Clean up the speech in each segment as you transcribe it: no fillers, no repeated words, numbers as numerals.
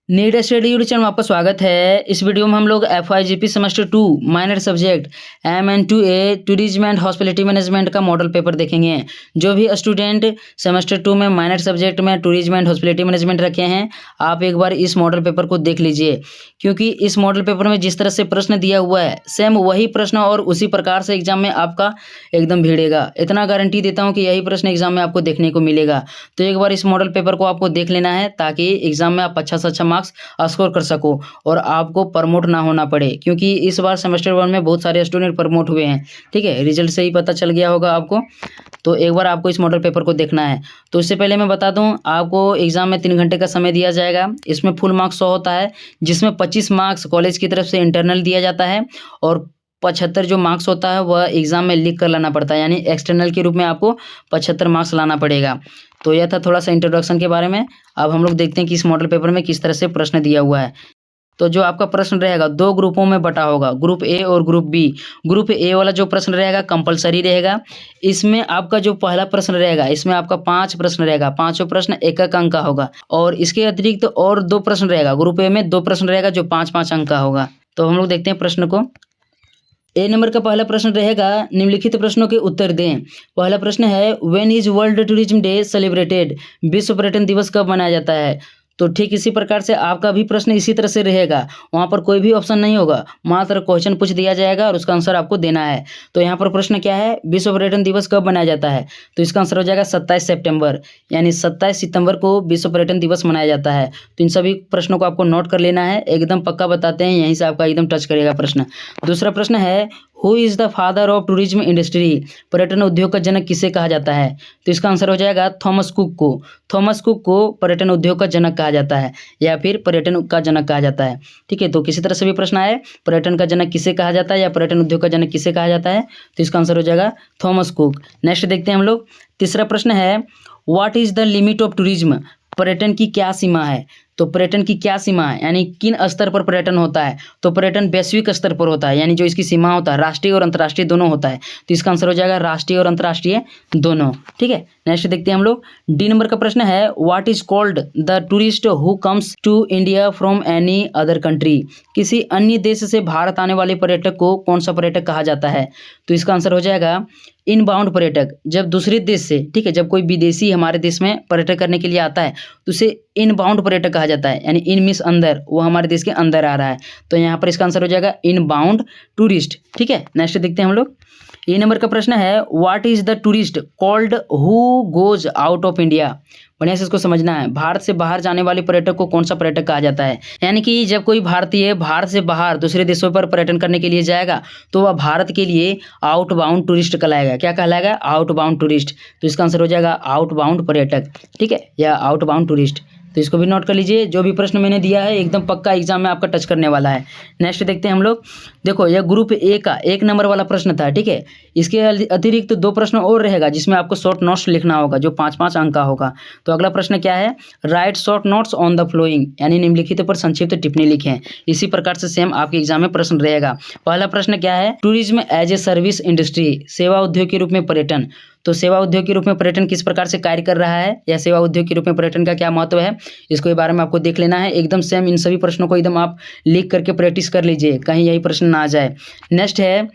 NEET study YouTube channel में आपका स्वागत है। इस वीडियो में हम लोग FYGP semester 2 minor subject MN2A tourism and hospitality management का मॉडल पेपर देखेंगे। जो भी स्टूडेंट सेमेस्टर 2 में माइनर सब्जेक्ट में टूरिज्म एंड हॉस्पिटैलिटी मैनेजमेंट रखे हैं, आप एक बार इस मॉडल पेपर को देख लीजिए, क्योंकि इस मॉडल पेपर में जिस तरह से प्रश्न दिया हुआ है सेम वही प्रश्न और उसी प्रकार से एग्जाम में आपका एकदम भिड़ेगा। इतना गारंटी देता हूँ कि यही प्रश्न एग्जाम में आपको देखने को मिलेगा। तो एक बार इस मॉडल पेपर को आपको देख लेना है ताकि एग्जाम में आप अच्छा से अच्छा मार्क्स स्कोर कर सको और आपको प्रमोट ना होना पड़े, क्योंकि इस बार सेमेस्टर 1 में बहुत सारे स्टूडेंट प्रमोट हुए हैं। ठीक है, रिजल्ट से ही पता चल गया होगा आपको। तो एक बार आपको इस मॉडल पेपर को देखना है। तो इससे पहले मैं बता दूं, आपको एग्जाम में 3 घंटे का समय दिया जाएगा। इसमें फुल मार्क्स 100 होता है, जिसमें 25 मार्क्स कॉलेज की तरफ से इंटरनल दिया जाता है और 75 जो मार्क्स होता है वह एग्जाम में लिख कर लाना पड़ता है, यानी एक्सटर्नल के रूप में आपको 75 मार्क्स लाना पड़ेगा। तो यह था थोड़ा सा इंट्रोडक्शन के बारे में। अब हम लोग देखते हैं कि इस मॉडल पेपर में किस तरह से प्रश्न दिया हुआ है। तो जो आपका प्रश्न रहेगा 2 ग्रुपों में बटा होगा, ग्रुप ए और ग्रुप बी। ग्रुप ए वाला जो प्रश्न रहेगा कंपलसरी रहेगा। इसमें आपका जो पहला प्रश्न रहेगा, इसमें आपका 5 प्रश्न रहेगा, 5 प्रश्न 1-1 अंक का होगा। और इसके अतिरिक्त और 2 प्रश्न रहेगा, ग्रुप ए में 2 प्रश्न रहेगा जो 5-5 अंक का होगा। तो हम लोग देखते हैं प्रश्न को। ए नंबर का पहला प्रश्न रहेगा, निम्नलिखित प्रश्नों के उत्तर दें। पहला प्रश्न है, when is world tourism day celebrated? विश्व पर्यटन दिवस कब मनाया जाता है? तो ठीक इसी प्रकार से आपका भी प्रश्न इसी तरह से रहेगा। वहाँ पर कोई भी ऑप्शन नहीं होगा, मात्र क्वेश्चन पूछ दिया जाएगा और उसका आंसर आपको देना है। तो यहाँ पर प्रश्न क्या है, विश्व पर्यटन दिवस कब मनाया जाता है? तो इसका आंसर हो जाएगा 27 सितंबर, यानी 27 सितंबर को विश्व पर्यटन दिवस मनाया जाता है। तो इन सभी प्रश्नों को आपको नोट कर लेना है, एकदम पक्का बताते हैं, यहीं से आपका एकदम टच करेगा प्रश्न। दूसरा प्रश्न है, who is the father of tourism industry? पर्यटन उद्योग का जनक किसे कहा जाता है? तो इसका आंसर हो जाएगा थॉमस कुक को। थॉमस कुक को पर्यटन उद्योग का जनक कहा जाता है या फिर पर्यटन का जनक कहा जाता है। ठीक है, तो किसी तरह से भी प्रश्न आए, पर्यटन का जनक किसे कहा जाता है या पर्यटन उद्योग का जनक किसे कहा जाता है, तो इसका आंसर हो जाएगा थॉमस कुक। नेक्स्ट देखते हैं हम लोग। तीसरा प्रश्न है, what is the limit of tourism? पर्यटन की क्या सीमा है? तो पर्यटन की क्या सीमा है, यानी किन स्तर पर पर्यटन होता है? तो पर्यटन वैश्विक स्तर पर होता है, यानी जो इसकी सीमा होता है राष्ट्रीय और अंतर्राष्ट्रीय दोनों होता है। तो इसका आंसर हो जाएगा राष्ट्रीय और अंतर्राष्ट्रीय दोनों। ठीक है, नेक्स्ट देखते हैं हम लोग। डी नंबर का प्रश्न है, what is called the tourist who comes to India from any other country? किसी अन्य देश से भारत आने वाले पर्यटक को कौन सा पर्यटक कहा जाता है? तो इसका आंसर हो जाएगा इनबाउंड पर्यटक। जब दूसरे देश से, ठीक है, जब कोई विदेशी हमारे देश में पर्यटन करने के लिए आता है तो उसे इनबाउंड पर्यटक कहा जाता है, यानी इन मीन्स अंदर, वो हमारे देश के अंदर आ रहा है। तो यहाँ पर इसका आंसर हो जाएगा इनबाउंड टूरिस्ट। ठीक है, नेक्स्ट देखते हैं हम लोग। ये नंबर का प्रश्न है, what is the tourist called who goes out of India? बढ़िया से इसको समझना है, भारत से बाहर जाने वाले पर्यटक को कौन सा पर्यटक कहा जाता है? यानी कि जब कोई भारतीय भारत से बाहर दूसरे देशों पर पर्यटन करने के लिए जाएगा तो वह भारत के लिए आउटबाउंड टूरिस्ट कहलाएगा। क्या कहलाएगा? Outbound tourist. तो इसका आंसर हो जाएगा आउटबाउंड पर्यटक। ठीक है, या आउटबाउंड टूरिस्ट। तो इसको भी नोट कर लीजिए, जो भी प्रश्न मैंने दिया है एकदम पक्का एग्जाम में आपका टच करने वाला है। नेक्स्ट देखते हैं हम लोग। देखो, यह ग्रुप ए का 1 नंबर वाला प्रश्न था। ठीक है, इसके अतिरिक्त 2 प्रश्न और रहेगा जिसमें आपको शॉर्ट नोट्स लिखना होगा जो 5-5 अंक का होगा। तो अगला प्रश्न क्या है, right short notes on the flowing, यानी निम्नलिखित पर संक्षिप्त टिप्पणी लिखें। इसी प्रकार से सेम आपके एग्जाम में प्रश्न रहेगा। पहला प्रश्न क्या है, tourism as a service industry, सेवा उद्योग के रूप में पर्यटन। तो सेवा उद्योग के रूप में पर्यटन किस प्रकार से कार्य कर रहा है या सेवा उद्योग के रूप में पर्यटन का क्या महत्व है, इसको बारे में आपको देख लेना है। एकदम सेम इन सभी प्रश्नों को एकदम आप लिख करके प्रैक्टिस कर लीजिए, कहीं यही प्रश्न ना आ जाए। नेक्स्ट है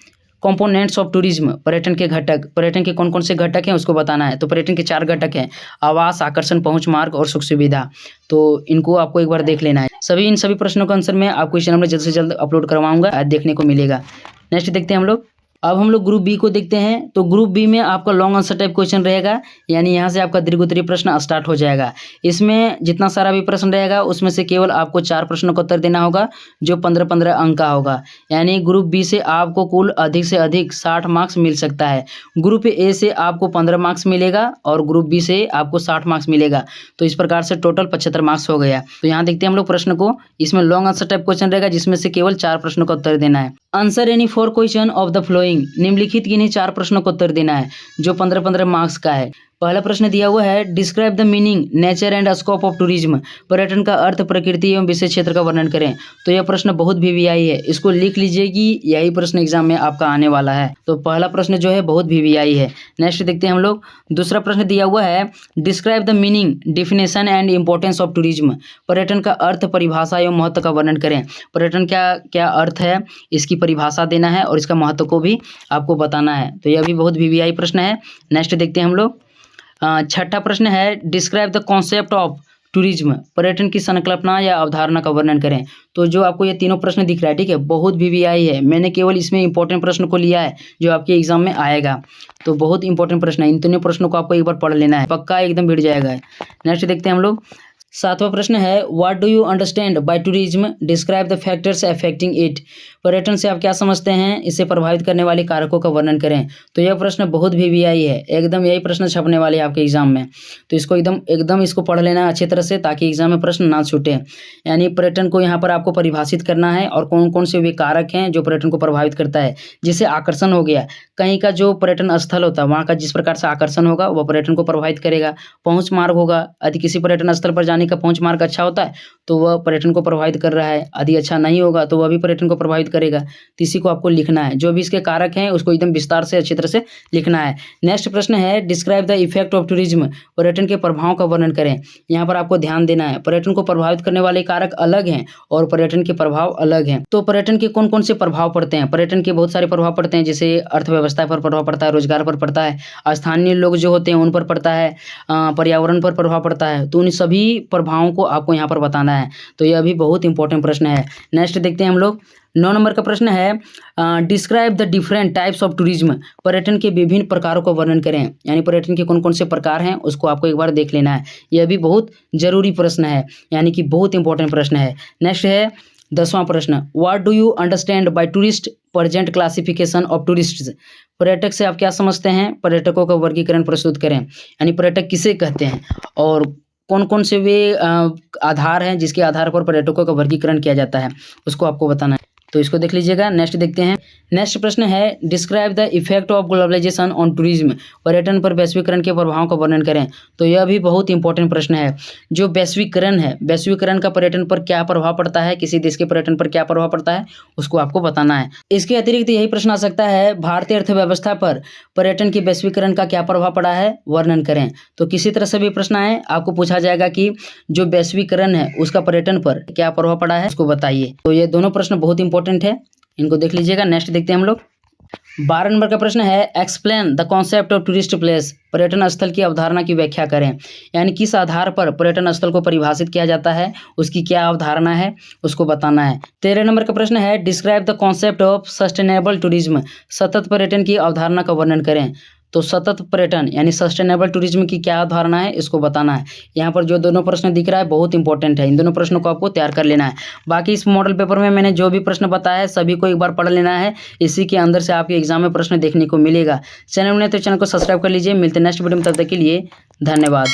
कंपोनेंट्स ऑफ टूरिज्म, पर्यटन के घटक। पर्यटन के कौन कौन से घटक हैं उसको बताना है। तो पर्यटन के 4 घटक हैं, आवास, आकर्षण, पहुंच मार्ग और सुख सुविधा। तो इनको आपको एक बार देख लेना है। इन सभी प्रश्नों का आंसर मैं आपको इस चैनल में जल्द से जल्द अपलोड करवाऊंगा, देखने को मिलेगा। नेक्स्ट देखते हैं हम लोग। अब हम लोग ग्रुप बी को देखते हैं। तो ग्रुप बी में आपका लॉन्ग आंसर टाइप क्वेश्चन रहेगा, यानी यहाँ से आपका दीर्घोत्तरीय प्रश्न स्टार्ट हो जाएगा। इसमें जितना सारा भी प्रश्न रहेगा उसमें से केवल आपको 4 प्रश्नों का उत्तर देना होगा जो 15-15 अंक का होगा, यानी ग्रुप बी से आपको कुल अधिक से अधिक 60 मार्क्स मिल सकता है। ग्रुप ए से आपको 15 मार्क्स मिलेगा और ग्रुप बी से आपको 60 मार्क्स मिलेगा। तो इस प्रकार से टोटल 75 मार्क्स हो गया। तो यहाँ देखते हैं हम लोग प्रश्न को। इसमें लॉन्ग आंसर टाइप क्वेश्चन रहेगा जिसमें से केवल 4 प्रश्नों का उत्तर देना है। Answer any 4 question of the flowing, निम्नलिखित किन्हीं 4 प्रश्नों का उत्तर देना है जो 15-15 मार्क्स का है। पहला प्रश्न दिया हुआ है describe the meaning nature and scope of tourism. पर्यटन का अर्थ, प्रकृति एवं विशेष क्षेत्र का वर्णन करें। तो यह प्रश्न बहुत वीवीआई है, इसको लिख लीजिए कि यही प्रश्न एग्जाम में आपका आने वाला है। तो पहला प्रश्न जो है बहुत वीवीआई है। नेक्स्ट देखते हैं हम लोग। दूसरा प्रश्न दिया हुआ है describe the meaning, definition and importance of tourism. पर्यटन का अर्थ, परिभाषा एवं महत्व का वर्णन करें। पर्यटन क्या क्या अर्थ है, इसकी परिभाषा देना है और इसका महत्व को भी आपको बताना है। तो यह भी बहुत वीवीआई प्रश्न है। नेक्स्ट देखते हैं हम लोग। छठा प्रश्न है describe the concept of tourism. पर्यटन की संकल्पना या अवधारणा का वर्णन करें। तो जो आपको ये तीनों प्रश्न दिख रहा है, ठीक है, बहुत वीवीआई है। मैंने केवल इसमें इंपॉर्टेंट प्रश्न को लिया है जो आपके एग्जाम में आएगा। तो बहुत इंपॉर्टेंट प्रश्न है, इन तीनों प्रश्नों को आपको एक बार पढ़ लेना है, पक्का एकदम भिड़ जाएगा। नेक्स्ट देखते हैं हम लोग। सातवां प्रश्न है what do you understand by tourism, describe the factors affecting it. पर्यटन से आप क्या समझते हैं, इसे प्रभावित करने वाले कारकों का वर्णन करें। तो यह प्रश्न बहुत वीवीआई है, एकदम यही प्रश्न छपने वाले हैं आपके एग्जाम में। तो इसको एकदम इसको पढ़ लेना अच्छी तरह से, ताकि एग्जाम में प्रश्न ना छूटे। यानी पर्यटन को यहाँ पर आपको परिभाषित करना है और कौन कौन से वे कारक हैं जो पर्यटन को प्रभावित करता है। जैसे आकर्षण हो गया, कहीं का जो पर्यटन स्थल होता है वहाँ का जिस प्रकार से आकर्षण होगा वह पर्यटन को प्रभावित करेगा। पहुँच मार्ग होगा, यदि किसी पर्यटन स्थल पर जाने का पहुँच मार्ग अच्छा होता है तो वह पर्यटन को प्रभावित कर रहा है, यदि अच्छा नहीं होगा तो वह भी पर्यटन को प्रभावित करेगा। तो इसी को आपको लिखना है, जो भी इसके कारक हैं उसको एकदम विस्तार से अच्छी तरह से लिखना है। नेक्स्ट प्रश्न है describe the effect of tourism. पर्यटन के प्रभाव का वर्णन करें। यहाँ पर आपको ध्यान देना है, पर्यटन को प्रभावित करने वाले कारक अलग हैं और पर्यटन के प्रभाव अलग हैं। तो पर्यटन के कौन कौन से प्रभाव पड़ते हैं? पर्यटन के बहुत सारे प्रभाव पड़ते हैं, जैसे अर्थव्यवस्था पर प्रभाव पड़ता है, रोजगार पर पड़ता है, स्थानीय लोग जो होते हैं उन पर पड़ता है, पर्यावरण पर प्रभाव पड़ता है। तो उन सभी प्रभावों को आपको यहाँ पर बताना है। तो यह भी बहुत इंपॉर्टेंट प्रश्न है। नेक्स्ट देखते हैं हम लोग। 9 नंबर का प्रश्न है describe the different types of tourism. पर्यटन के विभिन्न प्रकारों का वर्णन करें। यानी पर्यटन के कौन कौन से प्रकार हैं उसको आपको एक बार देख लेना है। यह भी बहुत जरूरी प्रश्न है, यानी कि बहुत इंपॉर्टेंट प्रश्न है। नेक्स्ट है 10वां प्रश्न what do you understand by tourist present classification of tourists. पर्यटक से आप क्या समझते हैं, पर्यटकों का वर्गीकरण प्रस्तुत करें। यानी पर्यटक किसे कहते हैं और कौन कौन से वे आधार हैं जिसके आधार पर पर्यटकों का वर्गीकरण किया जाता है, उसको आपको बताना है। तो इसको देख लीजिएगा। नेक्स्ट देखते हैं। नेक्स्ट प्रश्न है describe the effect of globalisation on tourism. पर्यटन पर वैश्वीकरण के प्रभाव का वर्णन करें। तो यह भी बहुत इंपॉर्टेंट प्रश्न है। जो वैश्वीकरण है, वैश्वीकरण का पर्यटन पर क्या प्रभाव पड़ता है, किसी देश के पर्यटन पर क्या प्रभाव पड़ता है, उसको आपको बताना है। इसके अतिरिक्त यही प्रश्न आ सकता है भारतीय अर्थव्यवस्था पर पर्यटन के वैश्वीकरण का क्या प्रभाव पड़ा है, वर्णन करें। तो किसी तरह से भी प्रश्न आए आपको पूछा जाएगा कि जो वैश्वीकरण है उसका पर्यटन पर क्या प्रभाव पड़ा है, उसको बताइए। तो ये दोनों प्रश्न बहुत इंपॉर्टेंट है, इनको देख लीजिएगा। नेक्स्ट देखते हैं हम लोग। 12 नंबर का प्रश्न है explain the concept of tourist place. पर्यटन स्थल की अवधारणा की व्याख्या करें। यानी किस आधार पर पर्यटन स्थल को परिभाषित किया जाता है, उसकी क्या अवधारणा है, उसको बताना है। 13 नंबर का प्रश्न है describe the concept of sustainable tourism. सतत पर्यटन की अवधारणा का वर्णन करें। तो सतत पर्यटन यानी सस्टेनेबल टूरिज्म की क्या अवधारणा है, इसको बताना है। यहाँ पर जो दोनों प्रश्न दिख रहा है बहुत इंपॉर्टेंट है, इन दोनों प्रश्नों को आपको तैयार कर लेना है। बाकी इस मॉडल पेपर में मैंने जो भी प्रश्न बताया है सभी को एक बार पढ़ लेना है, इसी के अंदर से आपके एग्जाम में प्रश्न देखने को मिलेगा। चैनल में तो चैनल को सब्सक्राइब कर लीजिए। मिलते हैं नेक्स्ट वीडियो में, तब तक के लिए धन्यवाद।